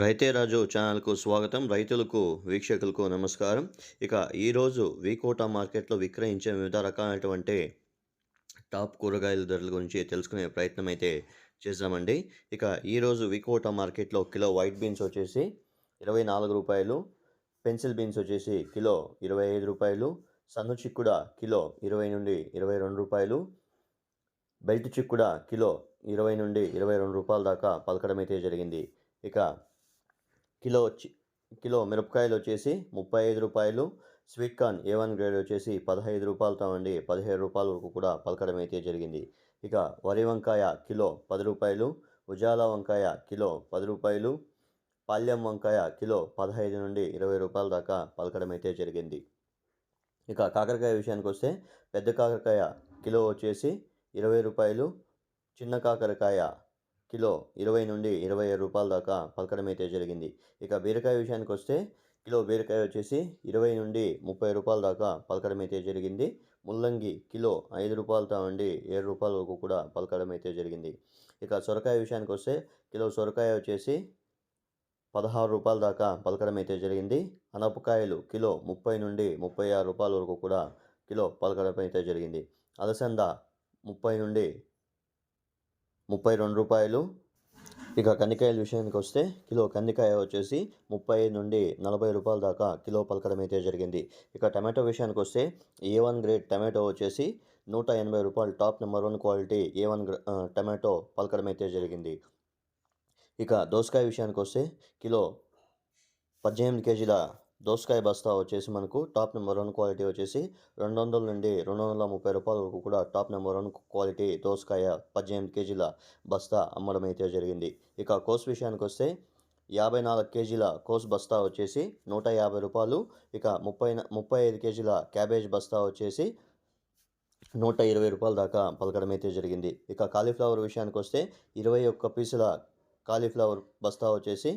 రైతే రాజు ఛానల్‌కు స్వాగతం. రైతులకు, వీక్షకులకు నమస్కారం. ఇక ఈరోజు వీకోటా మార్కెట్‌లో విక్రయించే వివిధ రకాలైనటువంటి టాప్ కూరగాయల ధరల గురించి తెలుసుకునే ప్రయత్నం అయితే చేద్దామండి. ఇక ఈరోజు వీకోటా మార్కెట్‌లో కిలో వైట్ బీన్స్ వచ్చేసి రూ. 24, పెన్సిల్ బీన్స్ వచ్చేసి కిలో రూ. 25, సన్న చిక్కుడ కిలో రూ. 20-22, బెల్ట్ చిక్కుడ కిలో రూ. 20-22 దాకా పలకడం అయితే జరిగింది. ఇక కిలో కిలో మిరపకాయలు వచ్చేసి రూ. 35, స్వీట్ కార్న్ A1 గ్రేడ్ వచ్చేసి రూ. 15తో అండి రూ. 17 వరకు కూడా పలకడం అయితే జరిగింది. ఇక వరి వంకాయ కిలో రూ. 10, ఉజాలా వంకాయ కిలో రూ. 10, పాల్యం వంకాయ కిలో రూ. 15-20 దాకా పలకడం అయితే జరిగింది. ఇక కాకరకాయ విషయానికి వస్తే పెద్ద కాకరకాయ కిలో వచ్చేసి రూ. 20, చిన్న కాకరకాయ కిలో రూ. 20-27 దాకా పలకడం అయితే జరిగింది. ఇక బీరకాయ విషయానికి వస్తే కిలో బీరకాయ వచ్చేసి రూ. 20-30 దాకా పలకడం అయితే జరిగింది. ముల్లంగి కిలో రూ. 5తో రూ. 7 వరకు కూడా పలకడం అయితే జరిగింది. ఇక సొరకాయ విషయానికి వస్తే కిలో సొరకాయ వచ్చేసి రూ. 16 దాకా పలకడం అయితే జరిగింది. అనపకాయలు కిలో రూ. 30-36 వరకు కూడా కిలో పలకడం అయితే జరిగింది. అలసంద రూ. 32. ఇక కందికాయల విషయానికి వస్తే కిలో కందికాయ వచ్చేసి రూ. 35-40 దాకా కిలో పలకడం అయితే జరిగింది. ఇక టమాటో విషయానికి వస్తే A1 గ్రేడ్ టమాటో వచ్చేసి రూ. 180 top number 1 quality A1 tomato పలకడం అయితే జరిగింది. ఇక దోసకాయ విషయానికి వస్తే కిలో 18 కేజీల దోసకాయ బస్తా వచ్చేసి మనకు టాప్ నెంబర్ 1 క్వాలిటీ వచ్చేసి రూ. 200-230 వరకు కూడా టాప్ నెంబర్ 1 క్వాలిటీ దోసకాయ 18 కేజీల బస్తా అమ్మడం అయితే జరిగింది. ఇక కోస్ విషయానికి వస్తే 54 కేజీల కోస్ బస్తా వచ్చేసి రూ. 150. ఇక 35 కేజీల క్యాబేజ్ బస్తా వచ్చేసి రూ. 120 దాకా పలకడం అయితే జరిగింది. ఇక కాలీఫ్లవర్ విషయానికి వస్తే 21 పీసుల కాలీఫ్లవర్ బస్తా వచ్చేసి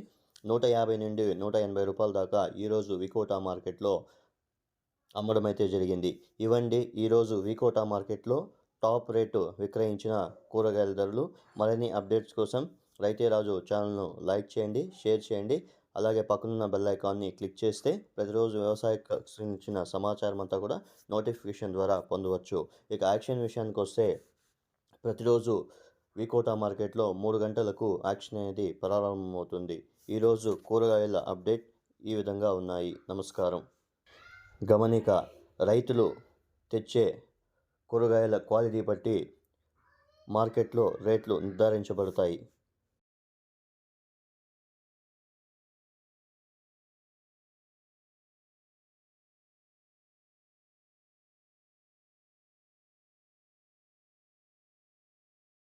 రూ. 150-180 దాకా ఈరోజు వికోటా మార్కెట్లో అమ్మడం అయితే జరిగింది. ఇవండి ఈరోజు వికోటా మార్కెట్లో టాప్ రేటు విక్రయించిన కూరగాయల ధరలు. మరిన్ని అప్డేట్స్ కోసం రైతే రాజు ఛానల్ను లైక్ చేయండి, షేర్ చేయండి. అలాగే పక్కనున్న బెల్ ఐకాన్ని క్లిక్ చేస్తే ప్రతిరోజు వ్యవసాయకు సంబంధించిన సమాచారం అంతా కూడా నోటిఫికేషన్ ద్వారా పొందవచ్చు. ఇక యాక్షన్ విషయానికి వస్తే ప్రతిరోజు వికోటా మార్కెట్లో 3 గంటలకు యాక్షన్ అనేది ప్రారంభమవుతుంది. ఈరోజు కూరగాయల అప్డేట్ ఈ విధంగా ఉన్నాయి. నమస్కారం. గమనిక: రైతులు తెచ్చే కూరగాయల క్వాలిటీ బట్టి మార్కెట్లో రేట్లు నిర్ధారించబడతాయి.